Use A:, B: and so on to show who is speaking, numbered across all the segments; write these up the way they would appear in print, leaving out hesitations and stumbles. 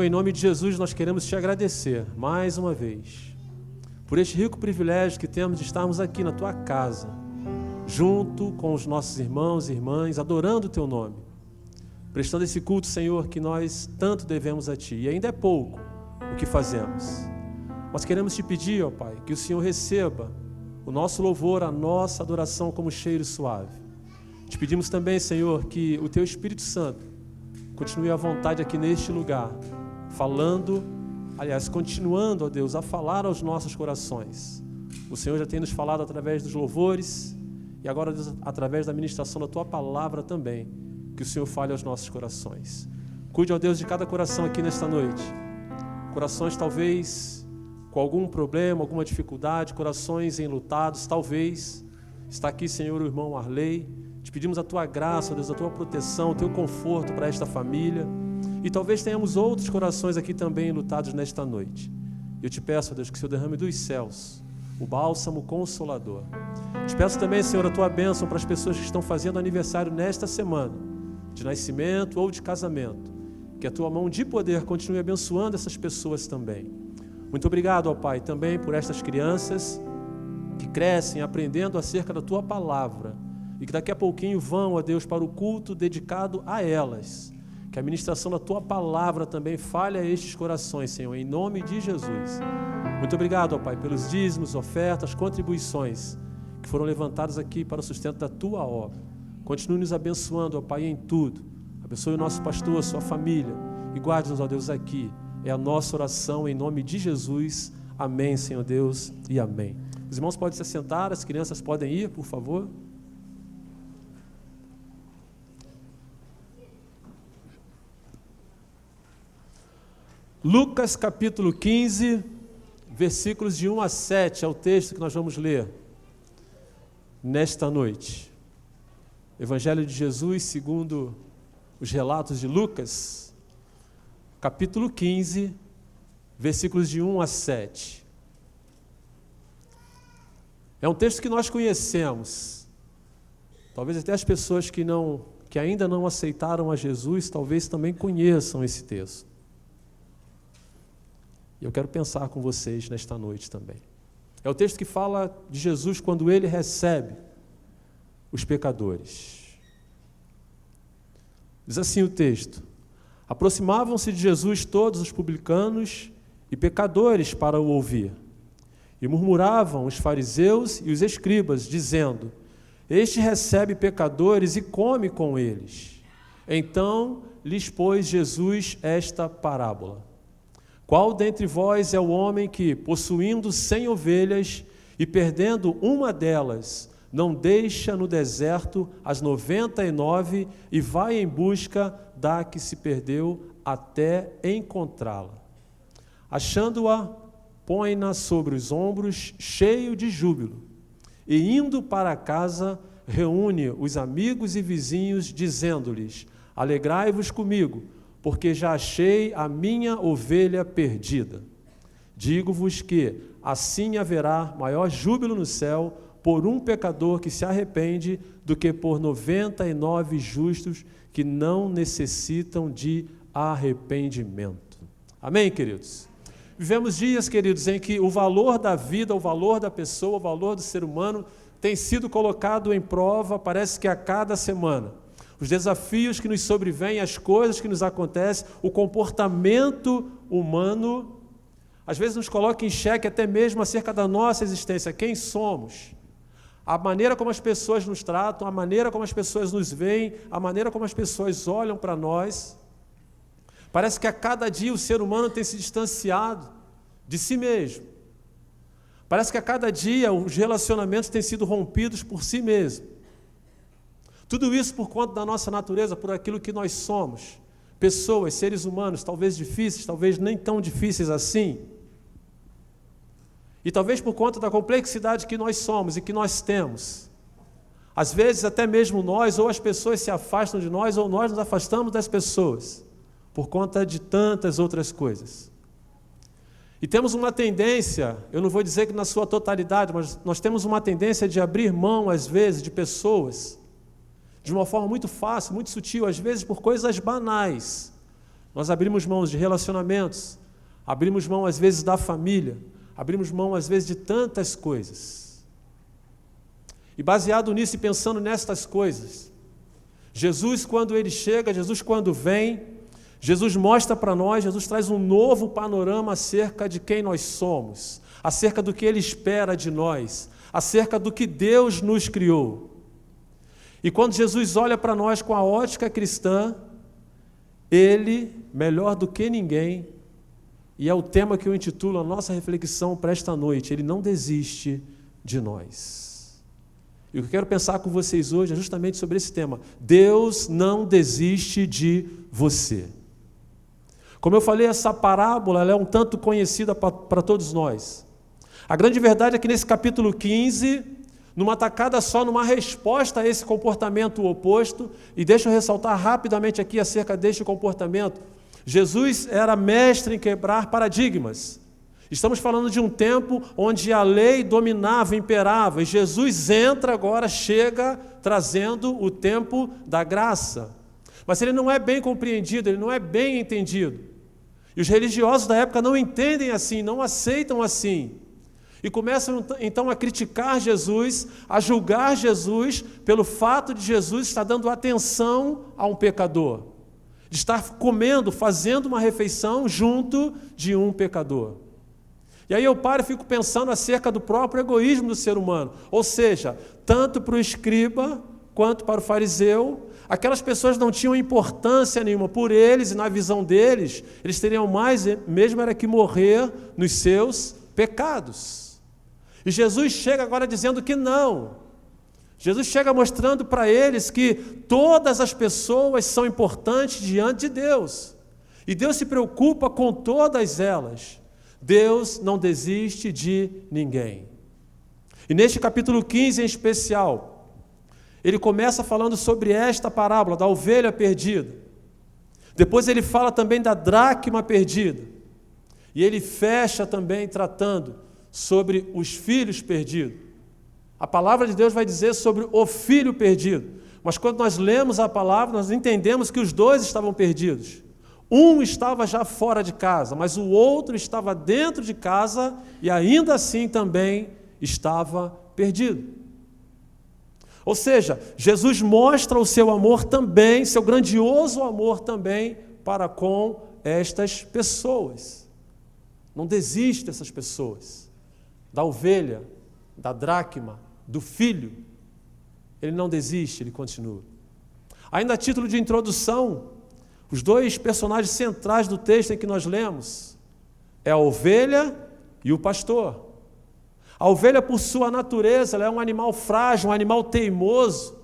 A: Em nome de Jesus, nós queremos te agradecer mais uma vez por este rico privilégio que temos de estarmos aqui na tua casa, junto com os nossos irmãos e irmãs, adorando o teu nome, prestando esse culto, Senhor, que nós tanto devemos a ti. E ainda é pouco o que fazemos. Nós queremos te pedir, ó Pai, que o Senhor receba o nosso louvor, a nossa adoração como cheiro suave. Te pedimos também, Senhor, que o teu Espírito Santo continue à vontade aqui neste lugar, falando, aliás, continuando, ó Deus, a falar aos nossos corações. O Senhor já tem nos falado através dos louvores e agora, Deus, através da ministração da tua palavra também, que o Senhor fale aos nossos corações. Cuide, ó Deus, de cada coração aqui nesta noite. Corações talvez com algum problema, alguma dificuldade, corações enlutados, talvez. Está aqui, Senhor, o irmão Arley. Te pedimos a tua graça, ó Deus, a tua proteção, o teu conforto para esta família. E talvez tenhamos outros corações aqui também lutados nesta noite. Eu te peço, ó Deus, que o Senhor derrame dos céus o bálsamo consolador. Te peço também, Senhor, a tua bênção para as pessoas que estão fazendo aniversário nesta semana, de nascimento ou de casamento. Que a tua mão de poder continue abençoando essas pessoas também. Muito obrigado, ó Pai, também por estas crianças que crescem aprendendo acerca da tua palavra e que daqui a pouquinho vão, ó Deus, para o culto dedicado a elas. Que a ministração da tua palavra também fale a estes corações, Senhor, em nome de Jesus. Muito obrigado, ó Pai, pelos dízimos, ofertas, contribuições que foram levantadas aqui para o sustento da tua obra. Continue nos abençoando, ó Pai, em tudo. Abençoe o nosso pastor, a sua família e guarde-nos, ó Deus, aqui. É a nossa oração em nome de Jesus. Amém, Senhor Deus, e amém. Os irmãos podem se assentar, as crianças podem ir, por favor. Lucas capítulo 15, versículos de 1 a 7, é o texto que nós vamos ler nesta noite. Evangelho de Jesus segundo os relatos de Lucas, capítulo 15, versículos de 1 a 7. É um texto que nós conhecemos. Talvez até as pessoas que ainda não aceitaram a Jesus, talvez também conheçam esse texto. E eu quero pensar com vocês nesta noite também. É o texto que fala de Jesus quando ele recebe os pecadores. Diz assim o texto: aproximavam-se de Jesus todos os publicanos e pecadores para o ouvir. E murmuravam os fariseus e os escribas, dizendo: este recebe pecadores e come com eles. Então lhes pôs Jesus esta parábola: qual dentre vós é o homem que, possuindo 100 ovelhas e perdendo uma delas, não deixa no deserto as 99 e vai em busca da que se perdeu até encontrá-la? Achando-a, põe-na sobre os ombros, cheio de júbilo, e indo para casa, reúne os amigos e vizinhos, dizendo-lhes: alegrai-vos comigo, porque já achei a minha ovelha perdida. Digo-vos que assim haverá maior júbilo no céu por um pecador que se arrepende do que por 99 justos que não necessitam de arrependimento. Amém, queridos? Vivemos dias, queridos, em que o valor da vida, o valor da pessoa, o valor do ser humano tem sido colocado em prova, parece que a cada semana. Os desafios que nos sobrevêm, as coisas que nos acontecem, o comportamento humano, às vezes nos coloca em xeque até mesmo acerca da nossa existência, quem somos, a maneira como as pessoas nos tratam, a maneira como as pessoas nos veem, a maneira como as pessoas olham para nós. Parece que a cada dia o ser humano tem se distanciado de si mesmo. Parece que a cada dia os relacionamentos têm sido rompidos por si mesmo. Tudo isso por conta da nossa natureza, por aquilo que nós somos. Pessoas, seres humanos, talvez difíceis, talvez nem tão difíceis assim. E talvez por conta da complexidade que nós somos e que nós temos. Às vezes até mesmo nós, ou as pessoas se afastam de nós, ou nós nos afastamos das pessoas, por conta de tantas outras coisas. E temos uma tendência, eu não vou dizer que na sua totalidade, mas nós temos uma tendência de abrir mão, às vezes, de pessoas, de uma forma muito fácil, muito sutil, às vezes por coisas banais. Nós abrimos mão de relacionamentos, abrimos mão às vezes da família, abrimos mão às vezes de tantas coisas. E baseado nisso e pensando nestas coisas, Jesus quando ele chega, Jesus quando vem, Jesus mostra para nós, Jesus traz um novo panorama acerca de quem nós somos, acerca do que Ele espera de nós, acerca do que Deus nos criou. E quando Jesus olha para nós com a ótica cristã, Ele, melhor do que ninguém, e é o tema que eu intitulo a nossa reflexão para esta noite, Ele não desiste de nós. E o que eu quero pensar com vocês hoje é justamente sobre esse tema. Deus não desiste de você. Como eu falei, essa parábola ela é um tanto conhecida para todos nós. A grande verdade é que nesse capítulo 15, numa tacada só, numa resposta a esse comportamento oposto, e deixa eu ressaltar rapidamente aqui acerca deste comportamento, Jesus era mestre em quebrar paradigmas. Estamos falando de um tempo onde a lei dominava, imperava, e Jesus entra agora, chega trazendo o tempo da graça. Mas ele não é bem compreendido, ele não é bem entendido. E os religiosos da época não entendem assim, não aceitam assim. E começam então a criticar Jesus, a julgar Jesus pelo fato de Jesus estar dando atenção a um pecador, de estar comendo, fazendo uma refeição junto de um pecador. E aí eu paro e fico pensando acerca do próprio egoísmo do ser humano, ou seja, tanto para o escriba quanto para o fariseu, aquelas pessoas não tinham importância nenhuma por eles, e na visão deles, eles teriam mais mesmo era que morrer nos seus pecados. E Jesus chega agora dizendo que não. Jesus chega mostrando para eles que todas as pessoas são importantes diante de Deus. E Deus se preocupa com todas elas. Deus não desiste de ninguém. E neste capítulo 15 em especial, ele começa falando sobre esta parábola da ovelha perdida. Depois ele fala também da dracma perdida. E ele fecha também tratando sobre os filhos perdidos. A palavra de Deus vai dizer sobre o filho perdido. Mas quando nós lemos a palavra, nós entendemos que os dois estavam perdidos. Um estava já fora de casa, mas o outro estava dentro de casa e ainda assim também estava perdido. Ou seja, Jesus mostra o seu amor também, seu grandioso amor também para com estas pessoas. Não desiste dessas pessoas, da ovelha, da dracma, do filho. Ele não desiste, ele continua. Ainda a título de introdução, os dois personagens centrais do texto em que nós lemos é a ovelha e o pastor. A ovelha, por sua natureza, ela é um animal frágil, um animal teimoso,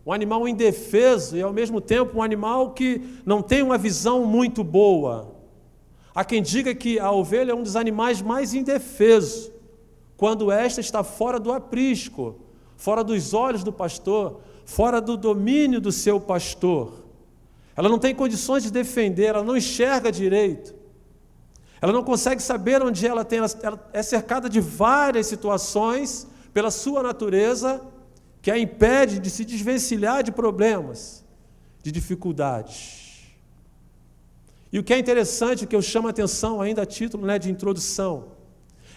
A: um animal indefeso e, ao mesmo tempo, um animal que não tem uma visão muito boa. Há quem diga que a ovelha é um dos animais mais indefesos, quando esta está fora do aprisco, fora dos olhos do pastor, fora do domínio do seu pastor. Ela não tem condições de defender, ela não enxerga direito. Ela não consegue saber onde ela é cercada de várias situações, pela sua natureza, que a impede de se desvencilhar de problemas, de dificuldades. E o que é interessante, o que eu chamo a atenção ainda a título de introdução,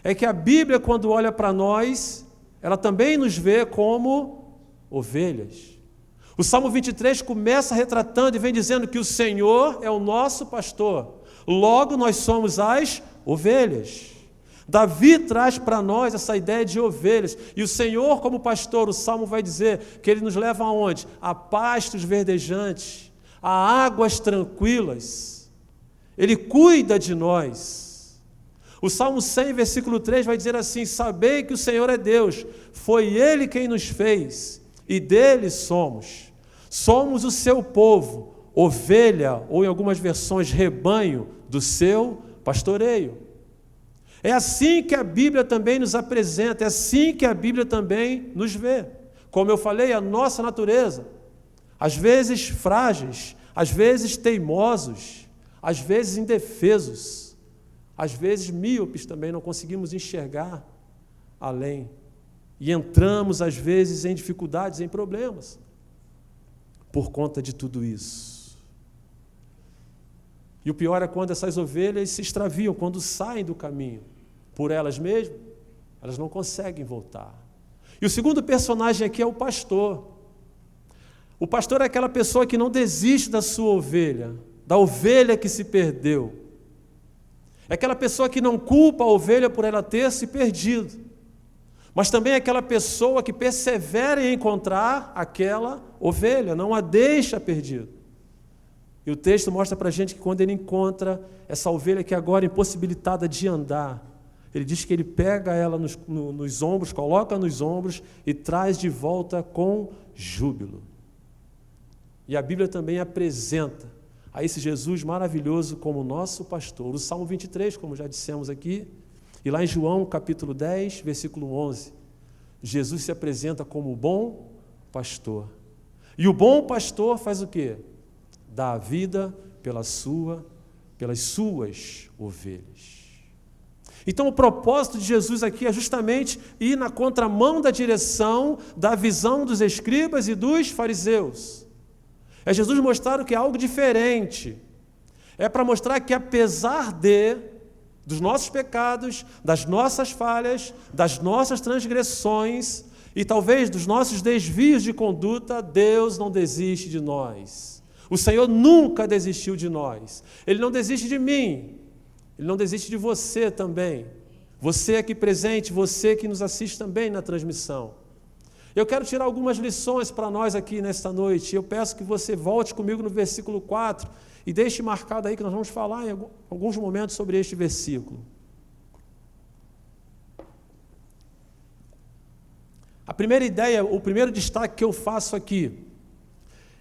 A: é que a Bíblia, quando olha para nós, ela também nos vê como ovelhas. O Salmo 23 começa retratando e vem dizendo que o Senhor é o nosso pastor, logo nós somos as ovelhas. Davi traz para nós essa ideia de ovelhas, e o Senhor como pastor, o Salmo vai dizer que Ele nos leva aonde? A pastos verdejantes, a águas tranquilas. Ele cuida de nós. O Salmo 100, versículo 3 vai dizer assim: sabei que o Senhor é Deus, foi Ele quem nos fez, e dele somos. Somos o seu povo, ovelha, ou em algumas versões, rebanho do seu pastoreio. É assim que a Bíblia também nos apresenta, é assim que a Bíblia também nos vê. Como eu falei, a nossa natureza, às vezes frágeis, às vezes teimosos, às vezes indefesos, às vezes míopes também, não conseguimos enxergar além. E entramos, às vezes, em dificuldades, em problemas, por conta de tudo isso. E o pior é quando essas ovelhas se extraviam, quando saem do caminho por elas mesmas, elas não conseguem voltar. E o segundo personagem aqui é o pastor. O pastor é aquela pessoa que não desiste da sua ovelha, da ovelha que se perdeu. É aquela pessoa que não culpa a ovelha por ela ter se perdido, mas também é aquela pessoa que persevera em encontrar aquela ovelha, não a deixa perdida. E o texto mostra para a gente que quando ele encontra essa ovelha que agora é impossibilitada de andar, ele diz que ele pega ela nos ombros, coloca nos ombros e traz de volta com júbilo. E a Bíblia também apresenta a esse Jesus maravilhoso como nosso pastor. O Salmo 23, como já dissemos aqui, e lá em João capítulo 10, versículo 11, Jesus se apresenta como o bom pastor. E o bom pastor faz o quê? Dá a vida pelas suas ovelhas. Então o propósito de Jesus aqui é justamente ir na contramão da direção da visão dos escribas e dos fariseus. É Jesus mostrar o que é algo diferente. É para mostrar que apesar dos nossos pecados, das nossas falhas, das nossas transgressões e talvez dos nossos desvios de conduta, Deus não desiste de nós. O Senhor nunca desistiu de nós. Ele não desiste de mim. Ele não desiste de você também. Você aqui presente, você que nos assiste também na transmissão. Eu quero tirar algumas lições para nós aqui nesta noite. Eu peço que você volte comigo no versículo 4 e deixe marcado aí que nós vamos falar em alguns momentos sobre este versículo. A primeira ideia, o primeiro destaque que eu faço aqui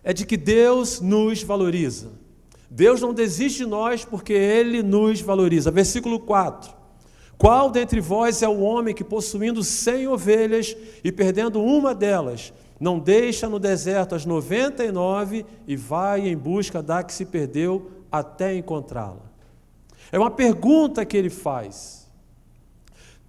A: é de que Deus nos valoriza. Deus não desiste de nós porque Ele nos valoriza. Versículo 4. Qual dentre vós é o homem que, possuindo 100 ovelhas e perdendo uma delas, não deixa no deserto as 99 e vai em busca da que se perdeu até encontrá-la? É uma pergunta que ele faz.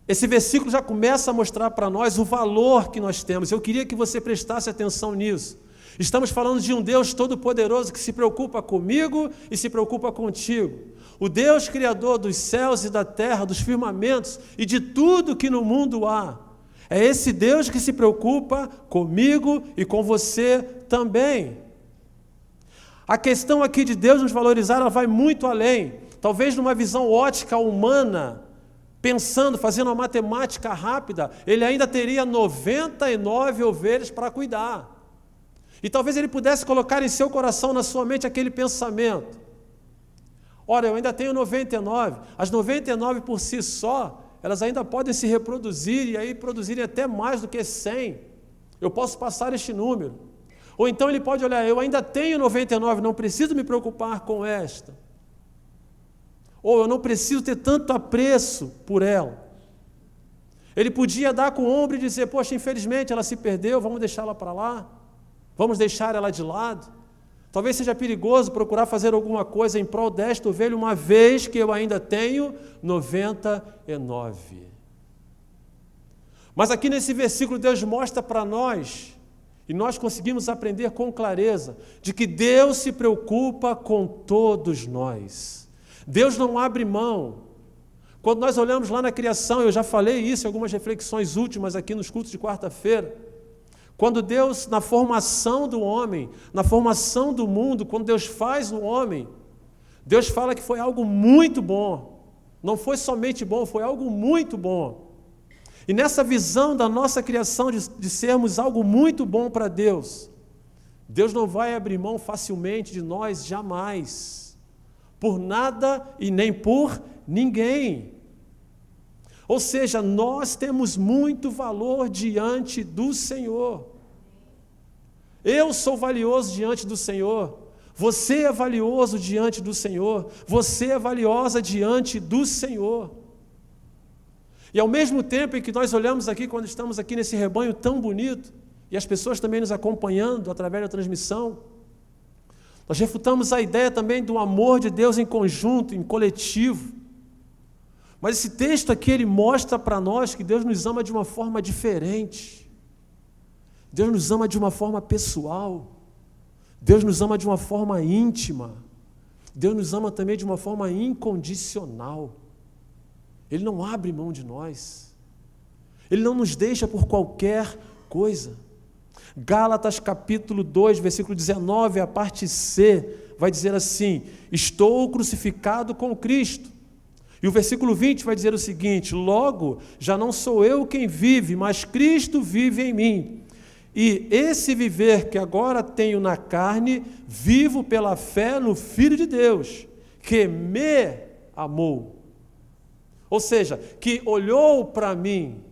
A: Esse versículo já começa a mostrar para nós o valor que nós temos. Eu queria que você prestasse atenção nisso. Estamos falando de um Deus todo-poderoso que se preocupa comigo e se preocupa contigo. O Deus criador dos céus e da terra, dos firmamentos e de tudo que no mundo há. É esse Deus que se preocupa comigo e com você também. A questão aqui de Deus nos valorizar, ela vai muito além. Talvez numa visão ótica humana, pensando, fazendo uma matemática rápida, ele ainda teria 99 ovelhas para cuidar. E talvez ele pudesse colocar em seu coração, na sua mente, aquele pensamento. Ora, eu ainda tenho 99. As 99 por si só, elas ainda podem se reproduzir e aí produzirem até mais do que 100. Eu posso passar este número. Ou então ele pode olhar, eu ainda tenho 99, não preciso me preocupar com esta. Ou eu não preciso ter tanto apreço por ela. Ele podia dar com o ombro e dizer, poxa, infelizmente ela se perdeu, vamos deixá-la para lá. Vamos deixar ela de lado? Talvez seja perigoso procurar fazer alguma coisa em prol desta ovelha, uma vez que eu ainda tenho 99. Mas aqui nesse versículo Deus mostra para nós, e nós conseguimos aprender com clareza, de que Deus se preocupa com todos nós. Deus não abre mão. Quando nós olhamos lá na criação, eu já falei isso em algumas reflexões últimas aqui nos cultos de quarta-feira, quando Deus, na formação do homem, na formação do mundo, quando Deus faz o homem, Deus fala que foi algo muito bom. Não foi somente bom, foi algo muito bom. E nessa visão da nossa criação de sermos algo muito bom para Deus, Deus não vai abrir mão facilmente de nós, jamais. Por nada e nem por ninguém. Ou seja, nós temos muito valor diante do Senhor. Eu sou valioso diante do Senhor. Você é valioso diante do Senhor. Você é valiosa diante do Senhor. E ao mesmo tempo em que nós olhamos aqui, quando estamos aqui nesse rebanho tão bonito, e as pessoas também nos acompanhando através da transmissão, nós refutamos a ideia também do amor de Deus em conjunto, em coletivo. Mas esse texto aqui, ele mostra para nós que Deus nos ama de uma forma diferente. Deus nos ama de uma forma pessoal. Deus nos ama de uma forma íntima. Deus nos ama também de uma forma incondicional. Ele não abre mão de nós. Ele não nos deixa por qualquer coisa. Gálatas capítulo 2, versículo 19, a parte C, vai dizer assim: estou crucificado com Cristo. E o versículo 20 vai dizer o seguinte: logo, já não sou eu quem vive, mas Cristo vive em mim. E esse viver que agora tenho na carne, vivo pela fé no Filho de Deus, que me amou. Ou seja, que olhou para mim.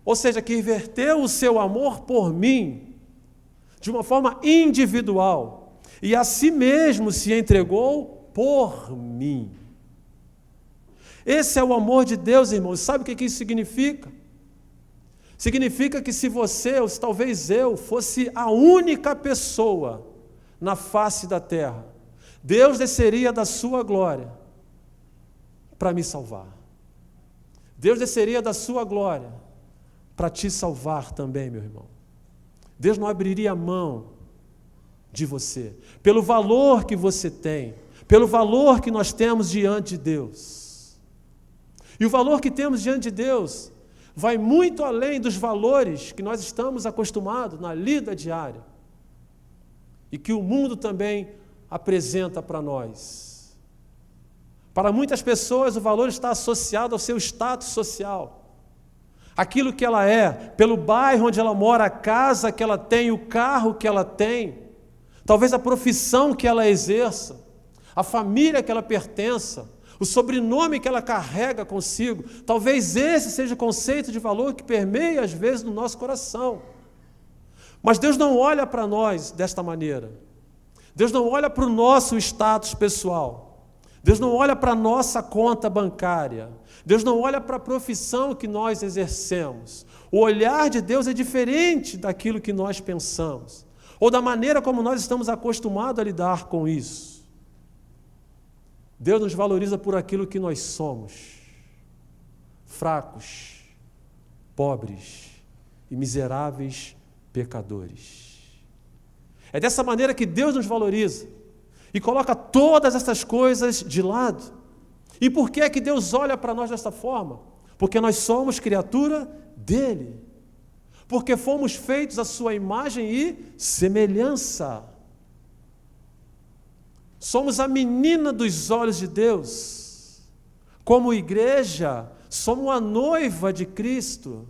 A: Ou seja, que verteu o seu amor por mim, de uma forma individual, e a si mesmo se entregou por mim. Esse é o amor de Deus, irmãos. Sabe o que isso significa? Significa que se você, ou se talvez eu, fosse a única pessoa na face da terra, Deus desceria da sua glória para me salvar. Deus desceria da sua glória para te salvar também, meu irmão. Deus não abriria mão de você, pelo valor que você tem, pelo valor que nós temos diante de Deus. E o valor que temos diante de Deus vai muito além dos valores que nós estamos acostumados na lida diária e que o mundo também apresenta para nós. Para muitas pessoas, o valor está associado ao seu status social. Aquilo que ela é, pelo bairro onde ela mora, a casa que ela tem, o carro que ela tem, talvez a profissão que ela exerça, a família que ela pertença, o sobrenome que ela carrega consigo. Talvez esse seja o conceito de valor que permeia às vezes no nosso coração. Mas Deus não olha para nós desta maneira. Deus não olha para o nosso status pessoal. Deus não olha para a nossa conta bancária. Deus não olha para a profissão que nós exercemos. O olhar de Deus é diferente daquilo que nós pensamos, ou da maneira como nós estamos acostumados a lidar com isso. Deus nos valoriza por aquilo que nós somos: fracos, pobres e miseráveis pecadores. É dessa maneira que Deus nos valoriza e coloca todas essas coisas de lado. E por que é que Deus olha para nós desta forma? Porque nós somos criatura dele. Porque fomos feitos à sua imagem e semelhança. Somos a menina dos olhos de Deus. Como igreja, somos a noiva de Cristo.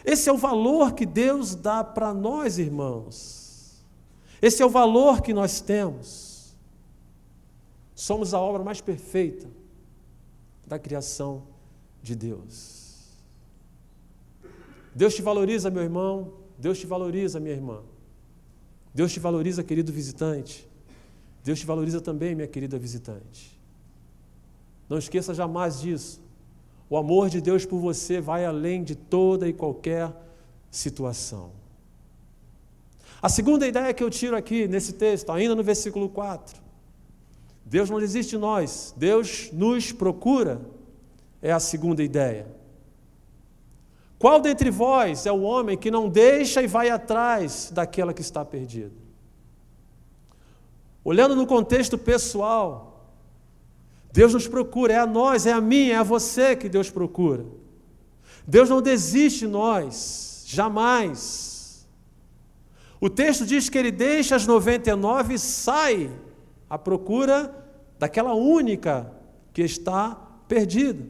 A: Esse é o valor que Deus dá para nós, irmãos. Esse é o valor que nós temos. Somos a obra mais perfeita da criação de Deus. Deus te valoriza, meu irmão. Deus te valoriza, minha irmã. Deus te valoriza, querido visitante. Deus te valoriza também, minha querida visitante. Não esqueça jamais disso. O amor de Deus por você vai além de toda e qualquer situação. A segunda ideia que eu tiro aqui nesse texto, ainda no versículo 4, Deus não desiste de nós, Deus nos procura, é a segunda ideia. Qual dentre vós é o homem que não deixa e vai atrás daquela que está perdida? Olhando no contexto pessoal, Deus nos procura, é a nós, é a mim, é a você que Deus procura. Deus não desiste de nós, jamais. O texto diz que ele deixa as 99 e sai à procura daquela única que está perdida.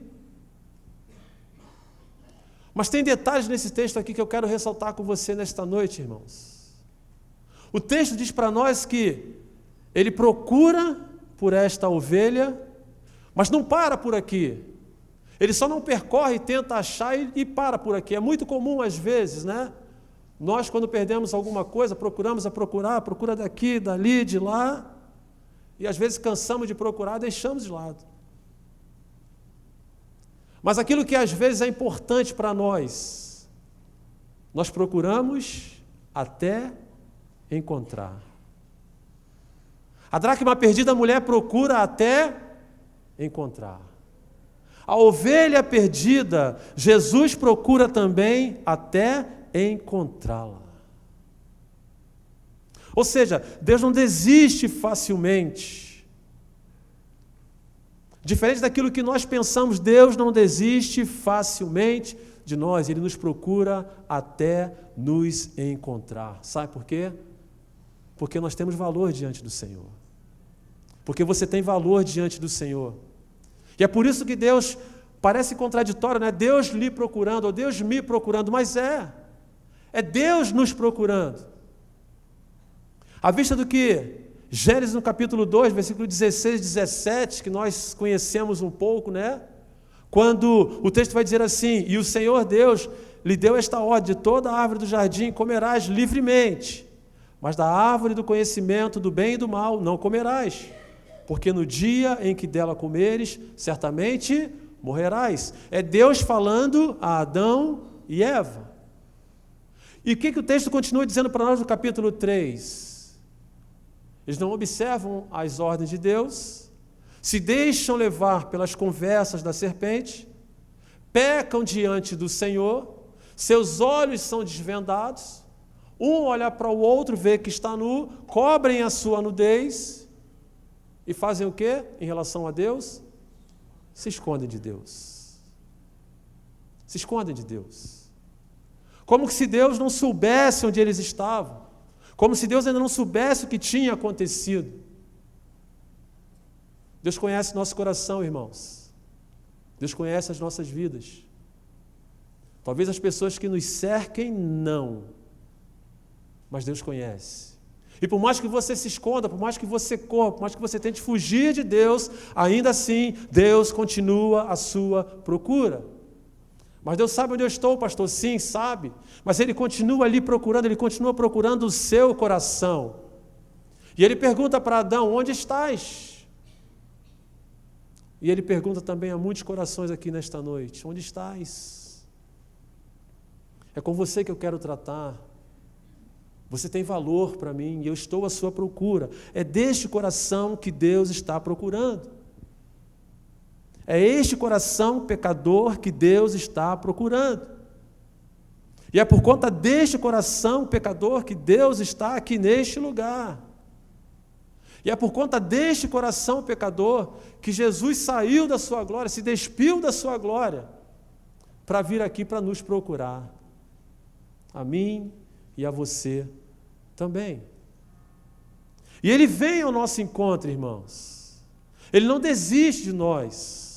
A: Mas tem detalhes nesse texto aqui que eu quero ressaltar com você nesta noite, irmãos. O texto diz para nós que ele procura por esta ovelha, mas não para por aqui. Ele só não percorre e tenta achar e para por aqui. É muito comum às vezes, né? Nós, quando perdemos alguma coisa, procura daqui, dali, de lá, e às vezes cansamos de procurar, deixamos de lado. Mas aquilo que às vezes é importante para nós, nós procuramos até encontrar. A dracma perdida, a mulher procura até encontrar. A ovelha perdida, Jesus procura também até encontrá-la. Ou seja, Deus não desiste facilmente. Diferente daquilo que nós pensamos, Deus não desiste facilmente de nós. Ele nos procura até nos encontrar. Sabe por quê? Porque nós temos valor diante do Senhor. Porque você tem valor diante do Senhor. E é por isso que Deus, parece contraditório, né? Deus lhe procurando, ou Deus me procurando, mas é Deus nos procurando. À vista do que Gênesis no capítulo 2, versículo 16 e 17, que nós conhecemos um pouco, né? Quando o texto vai dizer assim: e o Senhor Deus lhe deu esta ordem: de toda a árvore do jardim comerás livremente, mas da árvore do conhecimento do bem e do mal não comerás, porque no dia em que dela comeres, certamente morrerás. É Deus falando a Adão e Eva. E o que o texto continua dizendo para nós no capítulo 3? Eles não observam as ordens de Deus, se deixam levar pelas conversas da serpente, pecam diante do Senhor, seus olhos são desvendados, um olha para o outro, vê que está nu, cobrem a sua nudez e fazem o quê em relação a Deus? Se escondem de Deus. Se escondem de Deus. Como se Deus não soubesse onde eles estavam. Como se Deus ainda não soubesse o que tinha acontecido. Deus conhece nosso coração, irmãos. Deus conhece as nossas vidas. Talvez as pessoas que nos cerquem, não. Mas Deus conhece. E por mais que você se esconda, por mais que você corra, por mais que você tente fugir de Deus, ainda assim, Deus continua a sua procura. Mas Deus sabe onde eu estou, pastor? Sim, sabe. Mas Ele continua ali procurando, Ele continua procurando o seu coração. E Ele pergunta para Adão: onde estás? E Ele pergunta também a muitos corações aqui nesta noite: onde estás? É com você que eu quero tratar. Você tem valor para mim e eu estou à sua procura. É deste coração que Deus está procurando. É este coração pecador que Deus está procurando. E é por conta deste coração pecador que Deus está aqui neste lugar. E é por conta deste coração pecador que Jesus saiu da sua glória, se despiu da sua glória, para vir aqui para nos procurar. A mim e a você também. E Ele vem ao nosso encontro, irmãos. Ele não desiste de nós.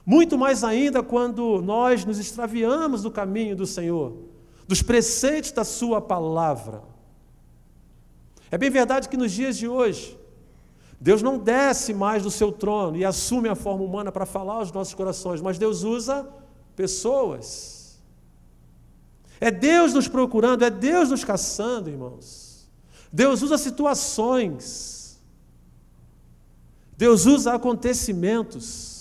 A: Muito mais ainda quando nós nos extraviamos do caminho do Senhor, dos preceitos da sua palavra. É bem verdade que nos dias de hoje, Deus não desce mais do seu trono e assume a forma humana para falar aos nossos corações, mas Deus usa pessoas. É Deus nos procurando, é Deus nos caçando, irmãos. Deus usa situações. Deus usa acontecimentos.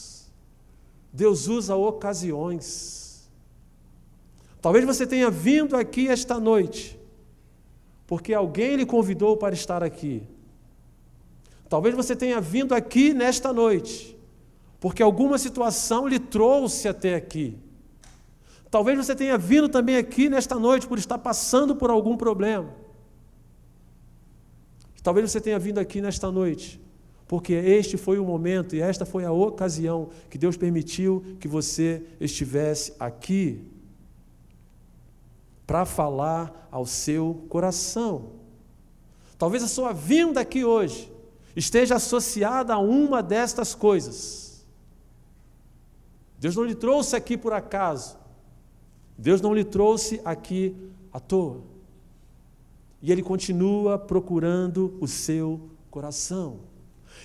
A: Deus usa ocasiões. Talvez você tenha vindo aqui esta noite porque alguém lhe convidou para estar aqui. Talvez você tenha vindo aqui nesta noite porque alguma situação lhe trouxe até aqui. Talvez você tenha vindo também aqui nesta noite por estar passando por algum problema. Talvez você tenha vindo aqui nesta noite porque este foi o momento e esta foi a ocasião que Deus permitiu que você estivesse aqui para falar ao seu coração. Talvez a sua vinda aqui hoje esteja associada a uma destas coisas. Deus não lhe trouxe aqui por acaso. Deus não lhe trouxe aqui à toa. E Ele continua procurando o seu coração.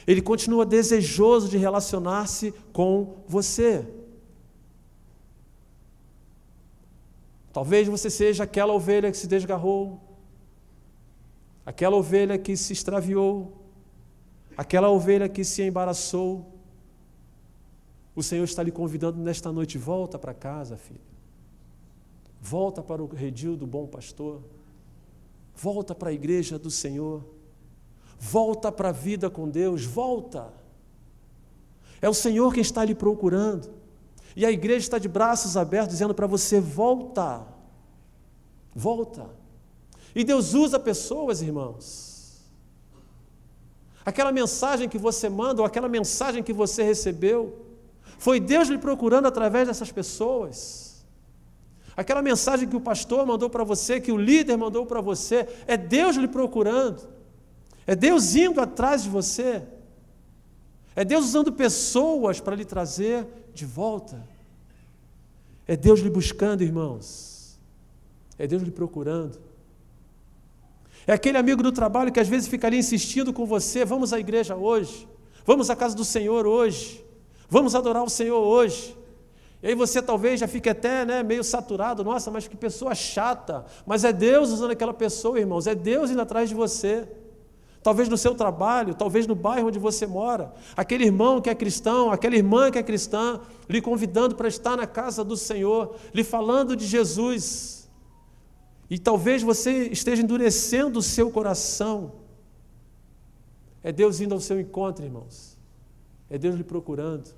A: Ele continua desejoso de relacionar-se com você. Talvez você seja aquela ovelha que se desgarrou, aquela ovelha que se extraviou, aquela ovelha que se embaraçou. O Senhor está lhe convidando nesta noite: volta para casa, filho. Volta para o redil do bom pastor. Volta para a igreja do Senhor. Volta para a vida com Deus, volta. É o Senhor quem está lhe procurando. E a igreja está de braços abertos, dizendo para você: volta. Volta. E Deus usa pessoas, irmãos. Aquela mensagem que você manda, ou aquela mensagem que você recebeu, foi Deus lhe procurando através dessas pessoas. Aquela mensagem que o pastor mandou para você, que o líder mandou para você, é Deus lhe procurando. É Deus indo atrás de você. É Deus usando pessoas para lhe trazer de volta. É Deus lhe buscando, irmãos. É Deus lhe procurando. É aquele amigo do trabalho que às vezes fica ali insistindo com você, vamos à igreja hoje, vamos à casa do Senhor hoje, vamos adorar o Senhor hoje. E aí você talvez já fique até meio saturado, nossa, mas que pessoa chata. Mas é Deus usando aquela pessoa, irmãos, é Deus indo atrás de você. Talvez no seu trabalho, talvez no bairro onde você mora, aquele irmão que é cristão, aquela irmã que é cristã, lhe convidando para estar na casa do Senhor, lhe falando de Jesus. E talvez você esteja endurecendo o seu coração. É Deus indo ao seu encontro, irmãos. É Deus lhe procurando.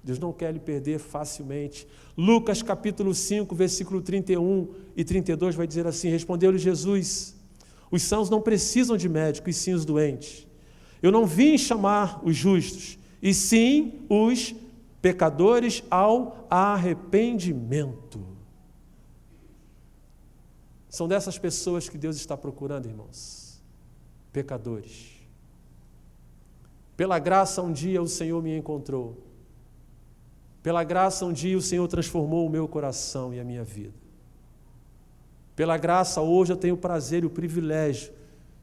A: Deus não quer lhe perder facilmente. Lucas capítulo 5, versículo 31 e 32 vai dizer assim, respondeu-lhe Jesus, os sãos não precisam de médico, e sim os doentes. Eu não vim chamar os justos, e sim os pecadores ao arrependimento. São dessas pessoas que Deus está procurando, irmãos. Pecadores. Pela graça um dia o Senhor me encontrou. Pela graça um dia o Senhor transformou o meu coração e a minha vida. Pela graça, hoje eu tenho o prazer e o privilégio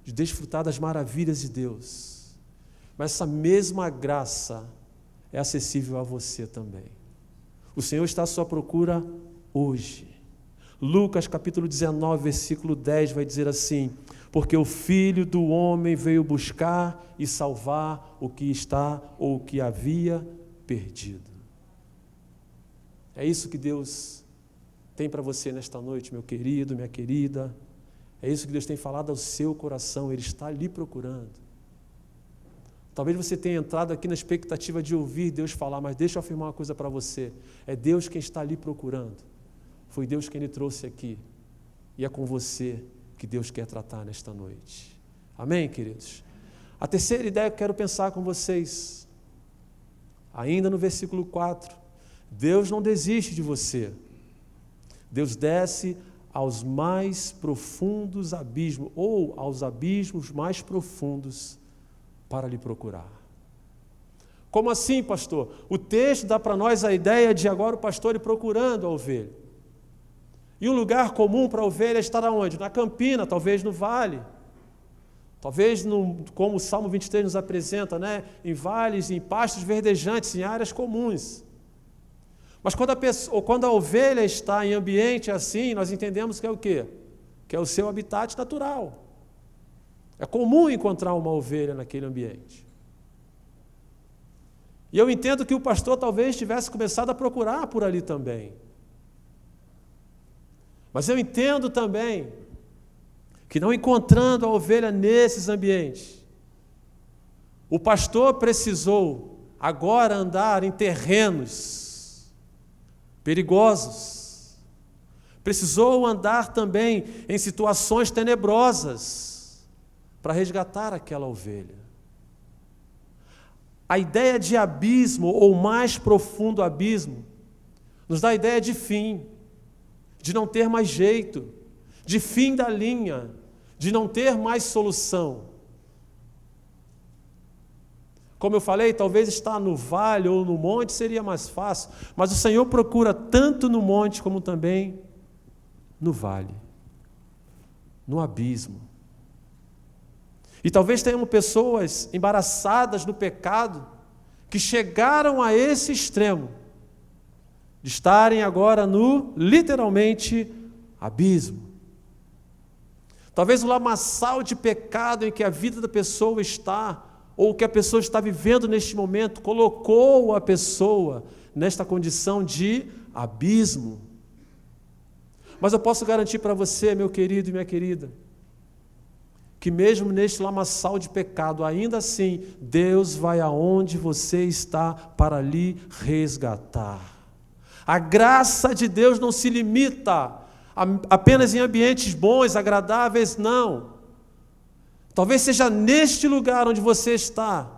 A: de desfrutar das maravilhas de Deus. Mas essa mesma graça é acessível a você também. O Senhor está à sua procura hoje. Lucas capítulo 19, versículo 10 vai dizer assim, porque o Filho do Homem veio buscar e salvar o que está ou o que havia perdido. É isso que Deus tem para você nesta noite, meu querido, minha querida. É isso que Deus tem falado ao seu coração, Ele está lhe procurando. Talvez você tenha entrado aqui na expectativa de ouvir Deus falar, mas deixa eu afirmar uma coisa para você, é Deus quem está lhe procurando. Foi Deus quem lhe trouxe aqui, e é com você que Deus quer tratar nesta noite. Amém, queridos? A terceira ideia que eu quero pensar com vocês, ainda no versículo 4, Deus não desiste de você. Deus desce aos mais profundos abismos, ou aos abismos mais profundos, para lhe procurar. Como assim, pastor? O texto dá para nós a ideia de agora o pastor ir procurando a ovelha. E um lugar comum para a ovelha estar aonde? Na campina, talvez no vale. Talvez, como o Salmo 23 nos apresenta, em vales, em pastos verdejantes, em áreas comuns. Mas quando a ovelha está em ambiente assim, nós entendemos que é o quê? Que é o seu habitat natural. É comum encontrar uma ovelha naquele ambiente. E eu entendo que o pastor talvez tivesse começado a procurar por ali também. Mas eu entendo também que não encontrando a ovelha nesses ambientes, o pastor precisou agora andar em terrenos perigosos, precisou andar também em situações tenebrosas para resgatar aquela ovelha. A ideia de abismo, ou mais profundo abismo, nos dá a ideia de fim, de não ter mais jeito, de fim da linha, de não ter mais solução. Como eu falei, talvez estar no vale ou no monte seria mais fácil, mas o Senhor procura tanto no monte como também no vale, no abismo. E talvez tenhamos pessoas embaraçadas no pecado que chegaram a esse extremo de estarem agora no, literalmente, abismo. Talvez o lamaçal de pecado em que a vida da pessoa está, ou que a pessoa está vivendo neste momento, colocou a pessoa nesta condição de abismo. Mas eu posso garantir para você, meu querido e minha querida, que mesmo neste lamaçal de pecado, ainda assim, Deus vai aonde você está para lhe resgatar. A graça de Deus não se limita apenas em ambientes bons, agradáveis, não. Talvez seja neste lugar onde você está,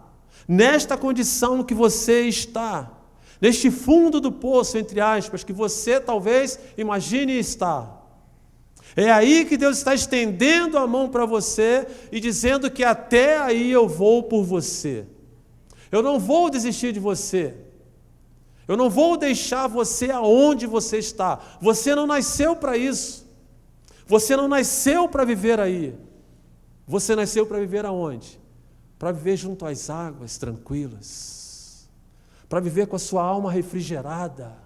A: nesta condição que você está, neste fundo do poço, entre aspas, que você talvez imagine estar. É aí que Deus está estendendo a mão para você e dizendo que até aí eu vou por você. Eu não vou desistir de você. Eu não vou deixar você aonde você está. Você não nasceu para isso. Você não nasceu para viver aí. Você nasceu para viver aonde? Para viver junto às águas tranquilas. Para viver com a sua alma refrigerada.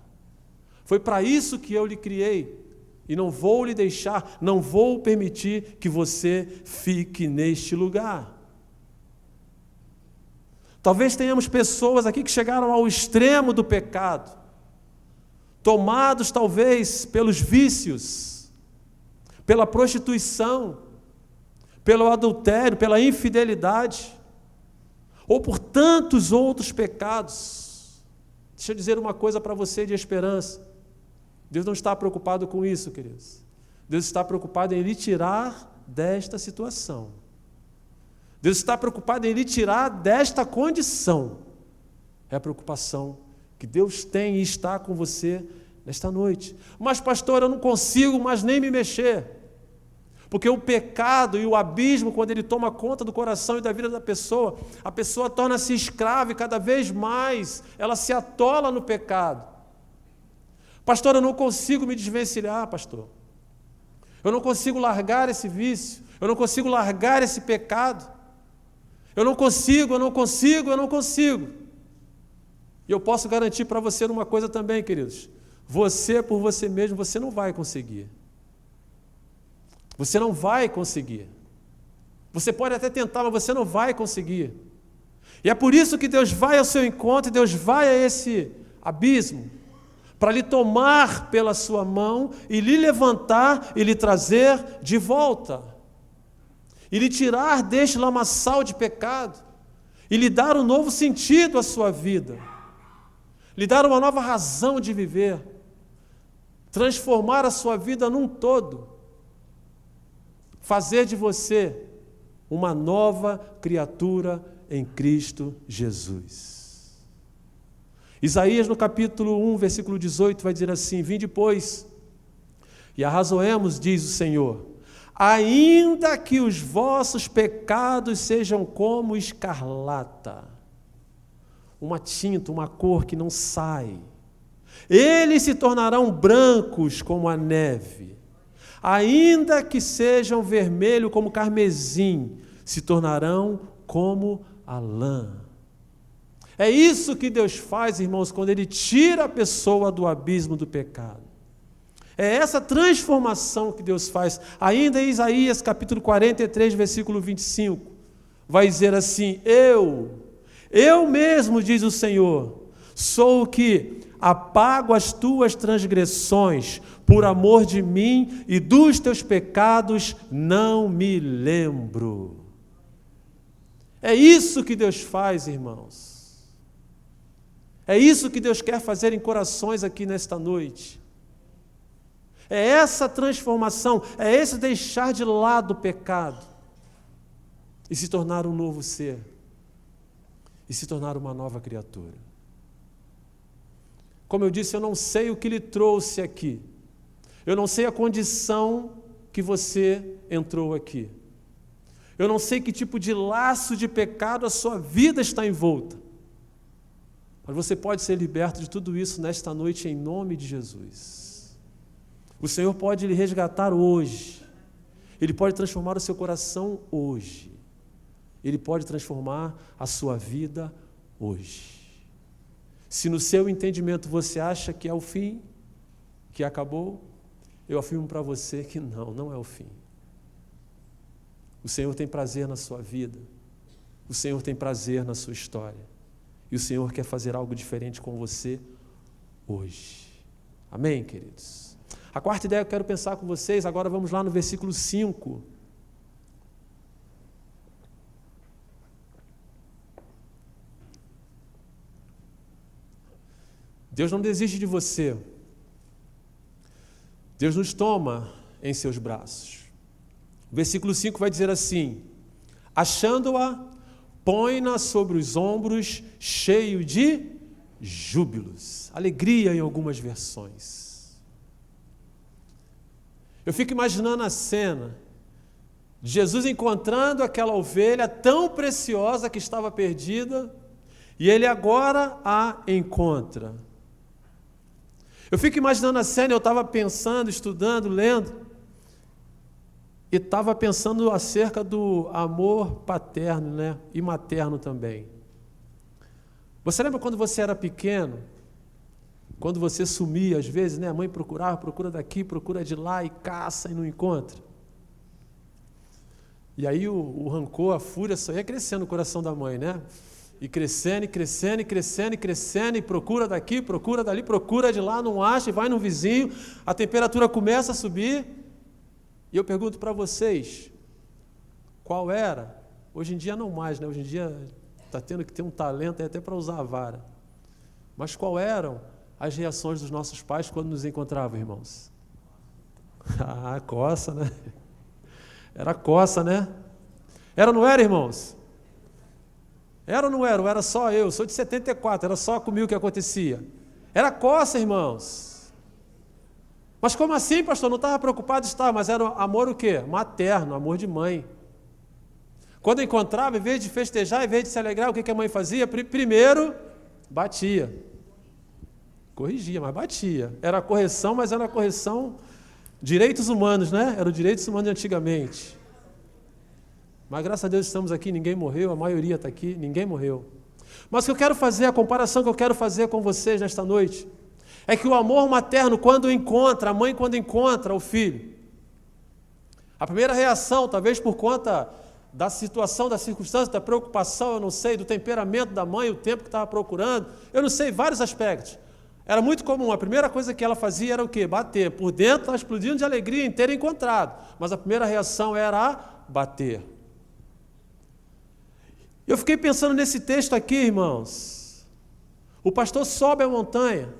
A: Foi para isso que eu lhe criei. E não vou lhe deixar, não vou permitir que você fique neste lugar. Talvez tenhamos pessoas aqui que chegaram ao extremo do pecado, tomados talvez pelos vícios, pela prostituição, pelo adultério, pela infidelidade, ou por tantos outros pecados. Deixa eu dizer uma coisa para você de esperança. Deus não está preocupado com isso, queridos. Deus está preocupado em lhe tirar desta situação. Deus está preocupado em lhe tirar desta condição. É a preocupação que Deus tem e está com você nesta noite. Mas, pastor, eu não consigo mais nem me mexer. Porque o pecado e o abismo, quando ele toma conta do coração e da vida da pessoa, a pessoa torna-se escrava e cada vez mais ela se atola no pecado. Pastor, eu não consigo me desvencilhar, pastor. Eu não consigo largar esse vício. Eu não consigo largar esse pecado. Eu não consigo. E eu posso garantir para você uma coisa também, queridos. Você, por você mesmo, você não vai conseguir. Você não vai conseguir. Você pode até tentar, mas você não vai conseguir. E é por isso que Deus vai ao seu encontro, Deus vai a esse abismo, para lhe tomar pela sua mão e lhe levantar e lhe trazer de volta. E lhe tirar deste lamaçal de pecado. E lhe dar um novo sentido à sua vida. Lhe dar uma nova razão de viver. Transformar a sua vida num todo. Fazer de você uma nova criatura em Cristo Jesus. Isaías, no capítulo 1, versículo 18, vai dizer assim: vinde, pois, e arrazoemos, diz o Senhor, ainda que os vossos pecados sejam como escarlata, uma tinta, uma cor que não sai, eles se tornarão brancos como a neve, ainda que sejam vermelho como carmesim, se tornarão como a lã. É isso que Deus faz, irmãos, quando Ele tira a pessoa do abismo do pecado. É essa transformação que Deus faz. Ainda em Isaías, capítulo 43, versículo 25, vai dizer assim: eu mesmo, diz o Senhor, sou o que apago as tuas transgressões, por amor de mim, e dos teus pecados não me lembro. É isso que Deus faz, irmãos. É isso que Deus quer fazer em corações aqui nesta noite. É essa transformação, é esse deixar de lado o pecado e se tornar um novo ser, e se tornar uma nova criatura. Como eu disse, eu não sei o que lhe trouxe aqui, eu não sei a condição que você entrou aqui, eu não sei que tipo de laço de pecado a sua vida está envolta. Mas você pode ser liberto de tudo isso nesta noite em nome de Jesus. O Senhor pode lhe resgatar hoje. Ele pode transformar o seu coração hoje. Ele pode transformar a sua vida hoje. Se no seu entendimento você acha que é o fim, que acabou, eu afirmo para você que não é o fim. O Senhor tem prazer na sua vida. O Senhor tem prazer na sua história. E o Senhor quer fazer algo diferente com você hoje. Amém, queridos? A quarta ideia que eu quero pensar com vocês, agora vamos lá no versículo 5. Deus não desiste de você. Deus nos toma em seus braços. O versículo 5 vai dizer assim: achando-a, põe-na sobre os ombros, cheio de júbilos. Alegria em algumas versões. Eu fico imaginando a cena de Jesus encontrando aquela ovelha tão preciosa que estava perdida, e ele agora a encontra. Eu fico imaginando a cena, eu estava pensando, estudando, lendo, e estava pensando acerca do amor paterno, né? E materno também. Você lembra quando você era pequeno, quando você sumia às vezes, né? A mãe procurava, procura daqui, procura de lá, e caça e não encontra. E aí o rancor, a fúria só ia crescendo no coração da mãe, né? E crescendo, e crescendo, e crescendo, e crescendo, e procura daqui, procura dali, procura de lá, não acha, e vai no vizinho, a temperatura começa a subir. E eu pergunto para vocês, qual era? Hoje em dia não mais, né? Hoje em dia está tendo que ter um talento até para usar a vara. Mas qual eram as reações dos nossos pais quando nos encontravam, irmãos? Ah, coça, né? Era coça, né? Era ou não era, irmãos? Era ou não era? Ou era só eu? Sou de 74, era só comigo que acontecia. Era coça, irmãos. Mas como assim, pastor? Não estava preocupado? Estava, mas era amor o quê? Materno, amor de mãe. Quando encontrava, em vez de festejar, em vez de se alegrar, o que a mãe fazia? Primeiro, batia. Corrigia, mas batia. Era correção, mas era correção... Direitos humanos, né? Eram direitos humanos de antigamente. Mas graças a Deus estamos aqui, ninguém morreu, a maioria está aqui, ninguém morreu. Mas o que eu quero fazer, a comparação que eu quero fazer com vocês nesta noite, é que o amor materno, quando encontra, a mãe quando encontra o filho, a primeira reação, talvez por conta da situação, da circunstância, da preocupação, eu não sei, do temperamento da mãe, o tempo que estava procurando, eu não sei, vários aspectos. Era muito comum, a primeira coisa que ela fazia era o quê? Bater. Por dentro, ela explodindo de alegria em ter encontrado. Mas a primeira reação era a bater. Eu fiquei pensando nesse texto aqui, irmãos. O pastor sobe a montanha,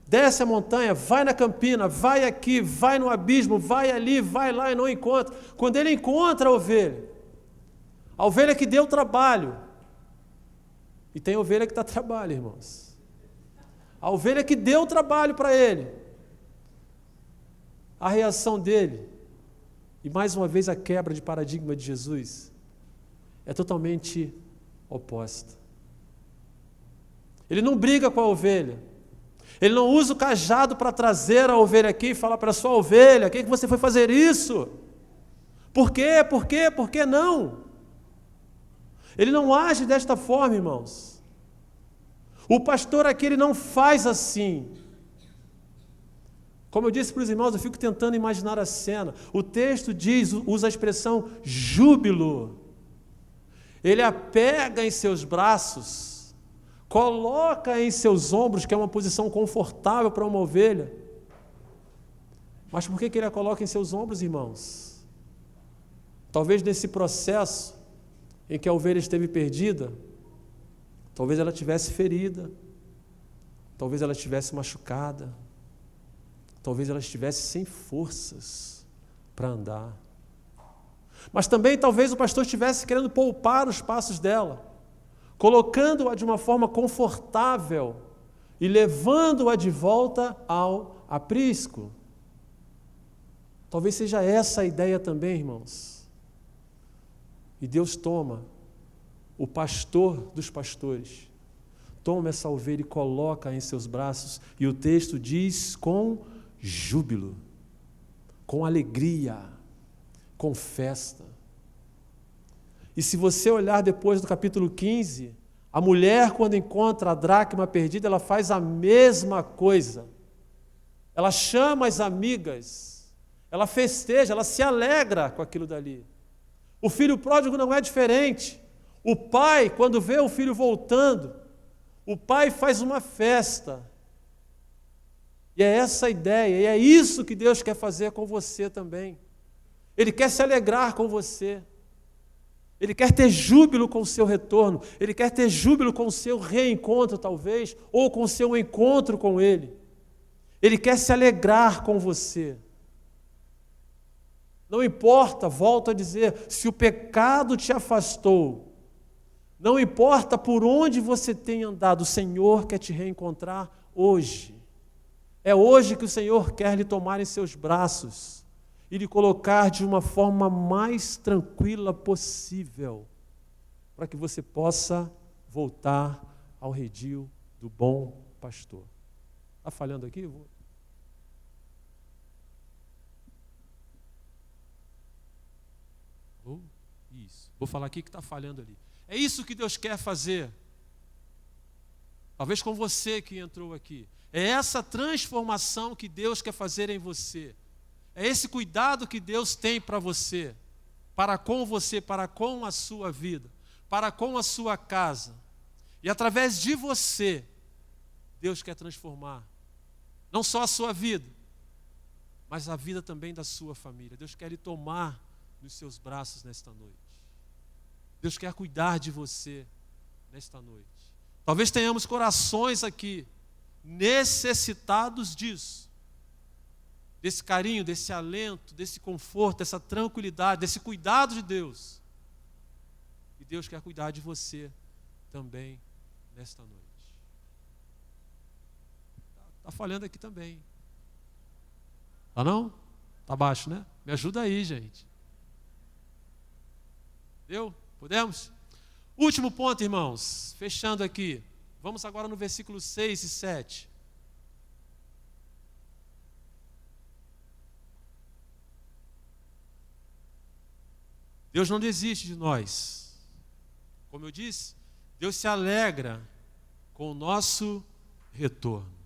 A: desce a montanha, vai na campina, vai aqui, vai no abismo, vai ali, vai lá e não encontra. Quando ele encontra a ovelha que deu trabalho. E tem ovelha que dá trabalho, irmãos. A ovelha que deu trabalho para ele. A reação dele, e mais uma vez a quebra de paradigma de Jesus, é totalmente oposta. Ele não briga com a ovelha. Ele não usa o cajado para trazer a ovelha aqui e falar para a sua ovelha: o que você foi fazer isso? Por quê? Por quê? Por que não? Ele não age desta forma, irmãos. O pastor aqui, ele não faz assim. Como eu disse para os irmãos, eu fico tentando imaginar a cena. O texto usa a expressão júbilo. Ele a pega em seus braços, coloca em seus ombros, que é uma posição confortável para uma ovelha. Mas por que ele a coloca em seus ombros, irmãos? Talvez nesse processo em que a ovelha esteve perdida, talvez ela estivesse ferida, talvez ela estivesse machucada, talvez ela estivesse sem forças para andar. Mas também talvez o pastor estivesse querendo poupar os passos dela, colocando-a de uma forma confortável e levando-a de volta ao aprisco. Talvez seja essa a ideia também, irmãos. E Deus toma o pastor dos pastores, toma essa ovelha e coloca em seus braços, e o texto diz com júbilo, com alegria, com festa. E se você olhar depois do capítulo 15, a mulher, quando encontra a dracma perdida, ela faz a mesma coisa. Ela chama as amigas, ela festeja, ela se alegra com aquilo dali. O filho pródigo não é diferente. O pai, quando vê o filho voltando, o pai faz uma festa. E é essa a ideia, e é isso que Deus quer fazer com você também. Ele quer se alegrar com você. Ele quer ter júbilo com o seu retorno. Ele quer ter júbilo com o seu reencontro, talvez, ou com o seu encontro com Ele. Ele quer se alegrar com você. Não importa, volto a dizer, se o pecado te afastou, não importa por onde você tem andado, o Senhor quer te reencontrar hoje. É hoje que o Senhor quer lhe tomar em seus braços e lhe colocar de uma forma mais tranquila possível, para que você possa voltar ao redil do bom pastor. Está falhando aqui? Isso. Vou falar aqui que está falhando ali. É isso que Deus quer fazer. Talvez com você que entrou aqui. É essa transformação que Deus quer fazer em você. É esse cuidado que Deus tem para você, para com a sua vida, para com a sua casa. E através de você, Deus quer transformar não só a sua vida, mas a vida também da sua família. Deus quer lhe tomar nos seus braços nesta noite. Deus quer cuidar de você nesta noite. Talvez tenhamos corações aqui necessitados disso, desse carinho, desse alento, desse conforto, dessa tranquilidade, desse cuidado de Deus. E Deus quer cuidar de você também nesta noite. Está falhando aqui também. Tá não? Tá baixo, né? Me ajuda aí, gente. Deu? Podemos? Último ponto, irmãos. Fechando aqui. Vamos agora no versículo 6 e 7. Deus não desiste de nós. Como eu disse, Deus se alegra com o nosso retorno.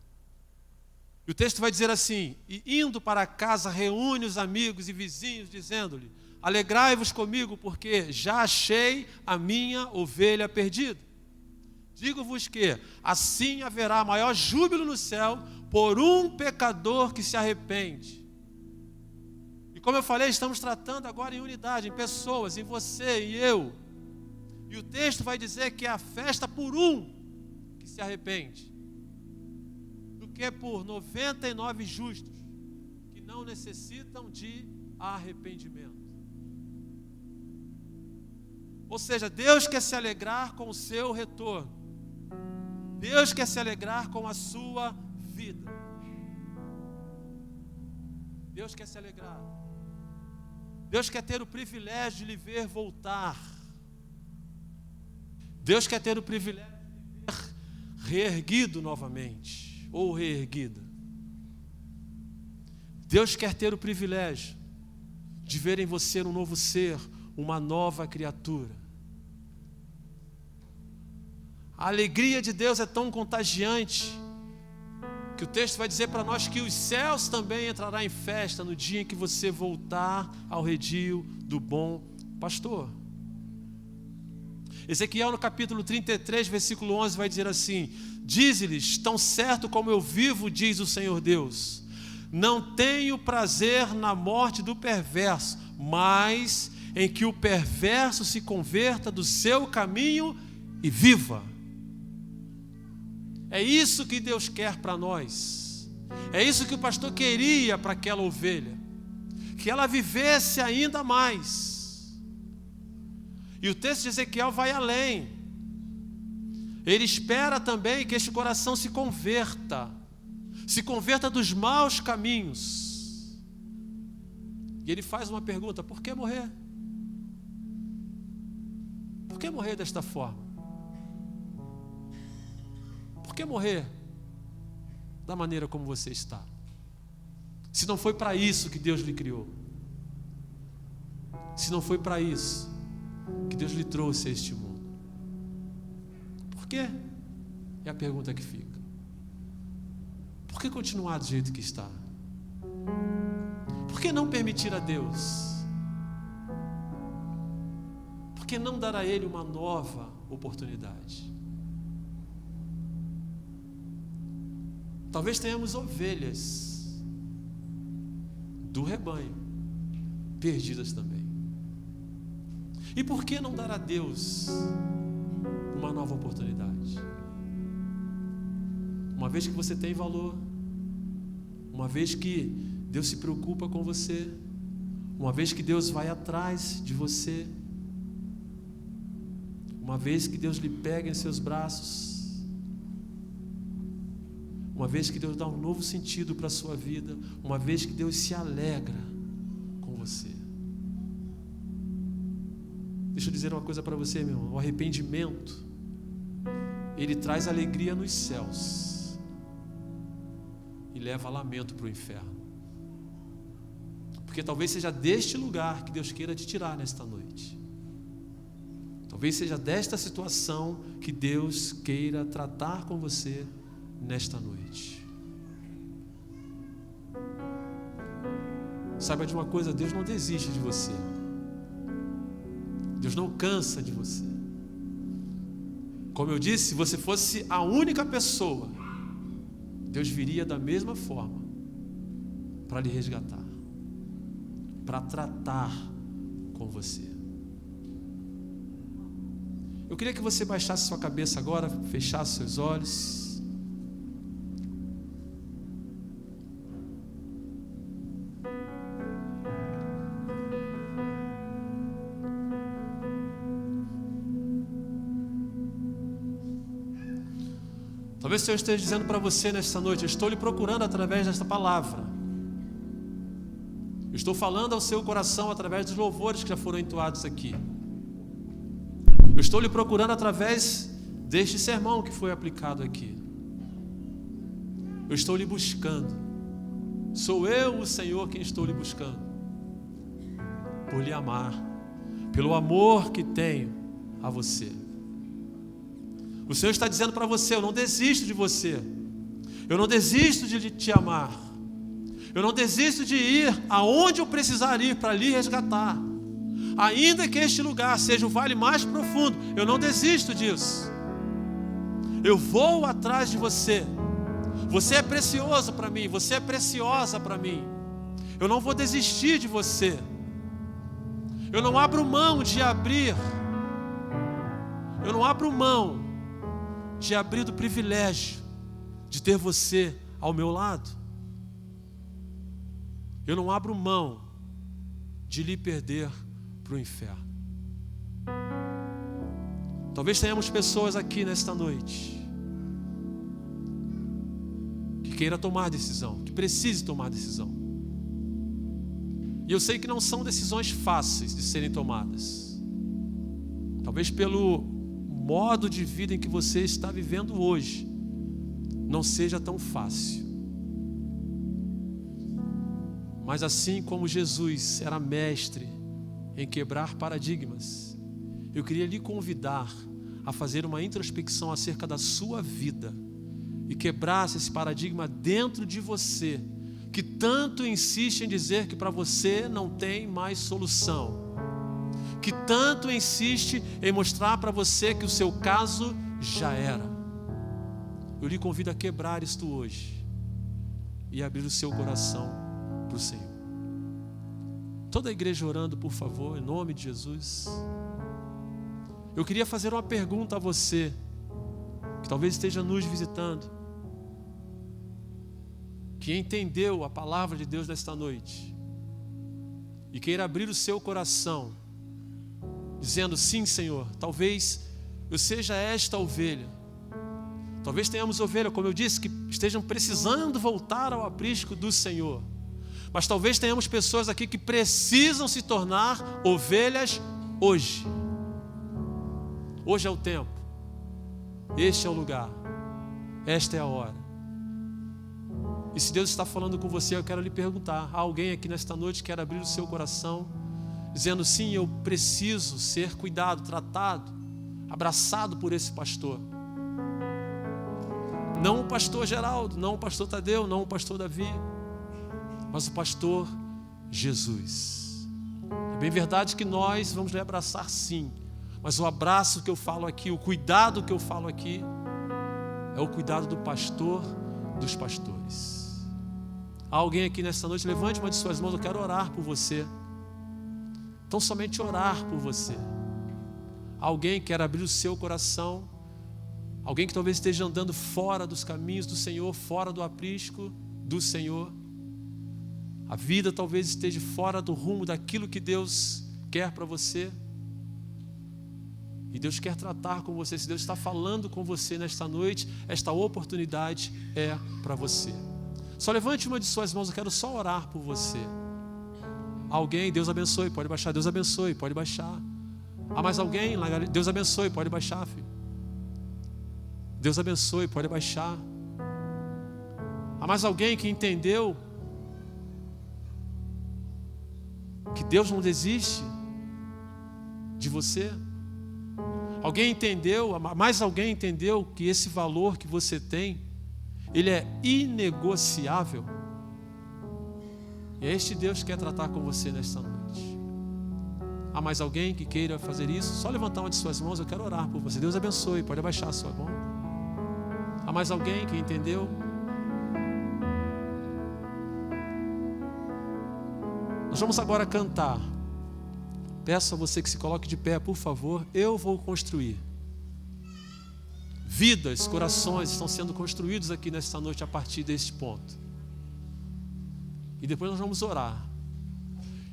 A: E o texto vai dizer assim: e indo para casa, reúne os amigos e vizinhos, dizendo-lhe: alegrai-vos comigo, porque já achei a minha ovelha perdida. Digo-vos que assim haverá maior júbilo no céu por um pecador que se arrepende. E como eu falei, estamos tratando agora em unidade, em pessoas, em você e eu. E o texto vai dizer que é a festa por um que se arrepende, do que por 99 justos que não necessitam de arrependimento. Ou seja, Deus quer se alegrar com o seu retorno. Deus quer se alegrar com a sua vida. Deus quer se alegrar. Deus quer ter o privilégio de lhe ver voltar. Deus quer ter o privilégio de lhe ver reerguido novamente, ou reerguida. Deus quer ter o privilégio de ver em você um novo ser, uma nova criatura. A alegria de Deus é tão contagiante que o texto vai dizer para nós que os céus também entrarão em festa no dia em que você voltar ao redil do bom pastor. Ezequiel no capítulo 33, versículo 11 vai dizer assim: dize-lhes, tão certo como eu vivo, diz o Senhor Deus, não tenho prazer na morte do perverso, mas em que o perverso se converta do seu caminho e viva. É isso que Deus quer para nós. É isso que o pastor queria para aquela ovelha, que ela vivesse ainda mais. E o texto de Ezequiel vai além. Ele espera também que este coração se converta dos maus caminhos. E ele faz uma pergunta: por que morrer? Por que morrer desta forma? Por que morrer da maneira como você está? Se não foi para isso que Deus lhe criou. Se não foi para isso que Deus lhe trouxe a este mundo. Por quê? É a pergunta que fica. Por que continuar do jeito que está? Por que não permitir a Deus? Por que não dar a Ele uma nova oportunidade? Talvez tenhamos ovelhas do rebanho perdidas também. E por que não dar a Deus uma nova oportunidade? Uma vez que você tem valor, uma vez que Deus se preocupa com você, uma vez que Deus vai atrás de você, uma vez que Deus lhe pega em seus braços, uma vez que Deus dá um novo sentido para a sua vida, uma vez que Deus se alegra com você. Deixa eu dizer uma coisa para você, meu irmão. O arrependimento, ele traz alegria nos céus e leva lamento para o inferno. Porque talvez seja deste lugar que Deus queira te tirar nesta noite. Talvez seja desta situação que Deus queira tratar com você nesta noite. Saiba de uma coisa, Deus não desiste de você. Deus não cansa de você. Como eu disse, se você fosse a única pessoa, Deus viria da mesma forma para lhe resgatar, para tratar com você. Eu queria que você baixasse sua cabeça agora, fechasse seus olhos. Talvez o Senhor esteja dizendo para você nesta noite: eu estou lhe procurando através desta palavra. Eu estou falando ao seu coração através dos louvores que já foram entoados aqui. Eu estou lhe procurando através deste sermão que foi aplicado aqui. Eu estou lhe buscando. Sou eu, o Senhor, quem estou lhe buscando. Por lhe amar, pelo amor que tenho a você. O Senhor está dizendo para você: eu não desisto de você. Eu não desisto de te amar. Eu não desisto de ir aonde eu precisar ir para lhe resgatar. Ainda que este lugar seja o vale mais profundo, eu não desisto disso. Eu vou atrás de você. Você é precioso para mim, você é preciosa para mim. Eu não vou desistir de você. Eu não abro mão de abrir. Eu não abro mão de abrir do privilégio de ter você ao meu lado. Eu não abro mão de lhe perder para o inferno. Talvez tenhamos pessoas aqui nesta noite que queira tomar decisão, que precise tomar decisão. E eu sei que não são decisões fáceis de serem tomadas. Talvez pelo modo de vida em que você está vivendo hoje não seja tão fácil. Mas assim como Jesus era mestre em quebrar paradigmas, eu queria lhe convidar a fazer uma introspecção acerca da sua vida e quebrasse esse paradigma dentro de você, que tanto insiste em dizer que para você não tem mais solução, que tanto insiste em mostrar para você que o seu caso já era. Eu lhe convido a quebrar isto hoje e abrir o seu coração para o Senhor. Toda a igreja orando, por favor, em nome de Jesus. Eu queria fazer uma pergunta a você, que talvez esteja nos visitando, que entendeu a palavra de Deus nesta noite e queira abrir o seu coração, dizendo: sim, Senhor, talvez eu seja esta ovelha. Talvez tenhamos ovelha, como eu disse, que estejam precisando voltar ao aprisco do Senhor. Mas talvez tenhamos pessoas aqui que precisam se tornar ovelhas hoje. Hoje é o tempo. Este é o lugar. Esta é a hora. E se Deus está falando com você, eu quero lhe perguntar: há alguém aqui nesta noite que quer abrir o seu coração, dizendo: sim, eu preciso ser cuidado, tratado, abraçado por esse pastor. Não o pastor Geraldo, não o pastor Tadeu, não o pastor Davi, mas o pastor Jesus. É bem verdade que nós vamos lhe abraçar, sim, mas o abraço que eu falo aqui, o cuidado que eu falo aqui, é o cuidado do pastor dos pastores. Há alguém aqui nesta noite? Levante uma de suas mãos, eu quero orar por você. Então somente orar por você. Alguém que quer abrir o seu coração, alguém que talvez esteja andando fora dos caminhos do Senhor, fora do aprisco do Senhor. A vida talvez esteja fora do rumo daquilo que Deus quer para você. E Deus quer tratar com você. Se Deus está falando com você nesta noite, esta oportunidade é para você. Só levante uma de suas mãos, eu quero só orar por você. Alguém, Deus abençoe, pode baixar. Deus abençoe, pode baixar. Há mais alguém? Deus abençoe, pode baixar, filho. Deus abençoe, pode baixar. Há mais alguém que entendeu que Deus não desiste de você? Alguém entendeu, mais alguém entendeu que esse valor que você tem, ele é inegociável? E é este Deus que quer tratar com você nesta noite. Há mais alguém que queira fazer isso? Só levantar uma de suas mãos, eu quero orar por você. Deus abençoe, pode abaixar a sua mão. Há mais alguém que entendeu? Nós vamos agora cantar. Peço a você que se coloque de pé, por favor. Eu vou construir. Vidas, corações estão sendo construídos aqui nesta noite a partir deste ponto. E depois nós vamos orar.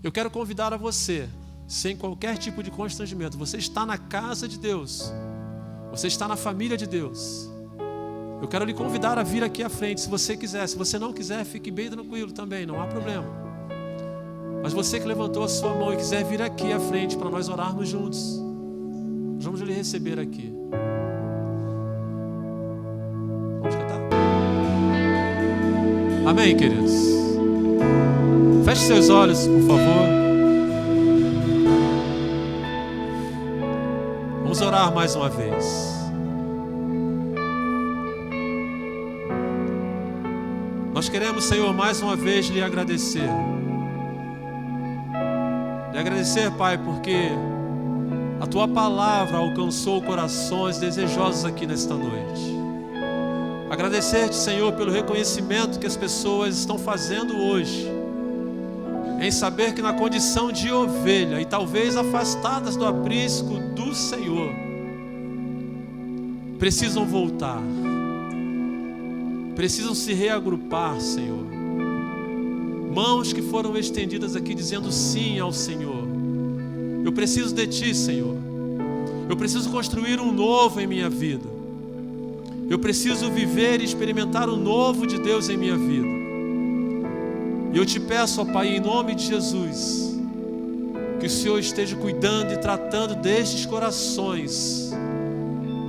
A: Eu quero convidar a você, sem qualquer tipo de constrangimento. Você está na casa de Deus. Você está na família de Deus. Eu quero lhe convidar a vir aqui à frente, se você quiser. Se você não quiser, fique bem tranquilo também, não há problema. Mas você que levantou a sua mão e quiser vir aqui à frente para nós orarmos juntos, nós vamos lhe receber aqui. Vamos cantar? Amém, queridos? Feche seus olhos, por favor. Vamos orar mais uma vez. Nós queremos, Senhor, mais uma vez lhe agradecer. Lhe agradecer, Pai, porque a Tua palavra alcançou corações desejosos aqui nesta noite. Agradecer-te, Senhor, pelo reconhecimento que as pessoas estão fazendo hoje, em saber que na condição de ovelha e talvez afastadas do aprisco do Senhor, precisam voltar, precisam se reagrupar, Senhor. Mãos que foram estendidas aqui dizendo sim ao Senhor. Eu preciso de Ti, Senhor. Eu preciso construir um novo em minha vida. Eu preciso viver e experimentar o novo de Deus em minha vida. E eu te peço, ó Pai, em nome de Jesus, que o Senhor esteja cuidando e tratando destes corações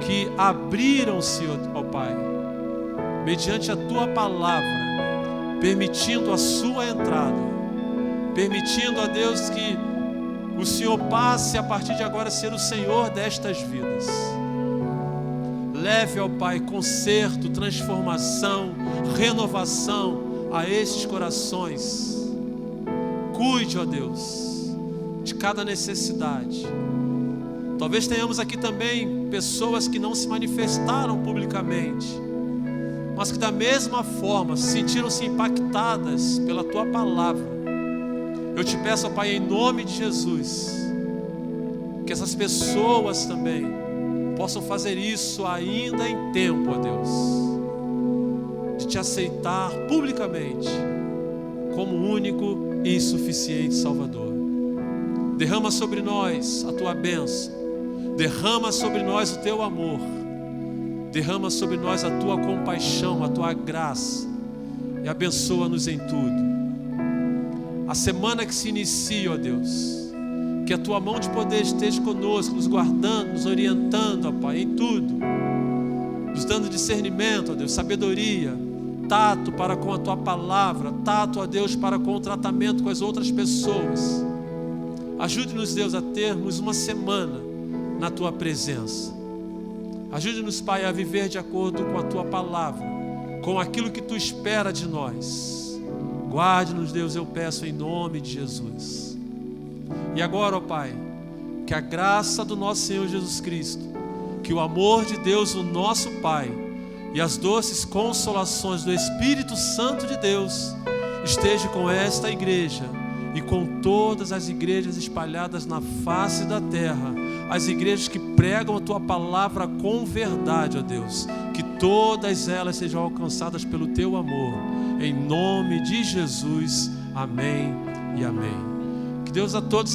A: que abriram-se, ó Pai, mediante a Tua palavra, permitindo a sua entrada, permitindo a Deus que o Senhor passe a partir de agora a ser o Senhor destas vidas. Leve, ó Pai, conserto, transformação, renovação a estes corações. Cuide, ó Deus, de cada necessidade. Talvez tenhamos aqui também pessoas que não se manifestaram publicamente, mas que da mesma forma sentiram-se impactadas pela Tua palavra. Eu te peço, ó Pai, em nome de Jesus, que essas pessoas também possam fazer isso ainda em tempo, ó Deus, de Te aceitar publicamente como único e suficiente Salvador. Derrama sobre nós a Tua bênção, derrama sobre nós o Teu amor, derrama sobre nós a Tua compaixão, a Tua graça, e abençoa-nos em tudo. A semana que se inicia, ó Deus, que a Tua mão de poder esteja conosco, nos guardando, nos orientando, ó Pai, em tudo, nos dando discernimento, ó Deus, sabedoria, tato para com a Tua palavra, tato, ó Deus, para com o tratamento com as outras pessoas. Ajude-nos, Deus, a termos uma semana na Tua presença. Ajude-nos, Pai, a viver de acordo com a Tua palavra, com aquilo que Tu espera de nós. Guarde-nos, Deus, eu peço em nome de Jesus. E agora, ó Pai, que a graça do nosso Senhor Jesus Cristo, que o amor de Deus, o nosso Pai, e as doces consolações do Espírito Santo de Deus esteja com esta igreja e com todas as igrejas espalhadas na face da terra, as igrejas que pregam a Tua palavra com verdade, ó Deus, que todas elas sejam alcançadas pelo Teu amor, em nome de Jesus, Amém e amém. Que Deus a todos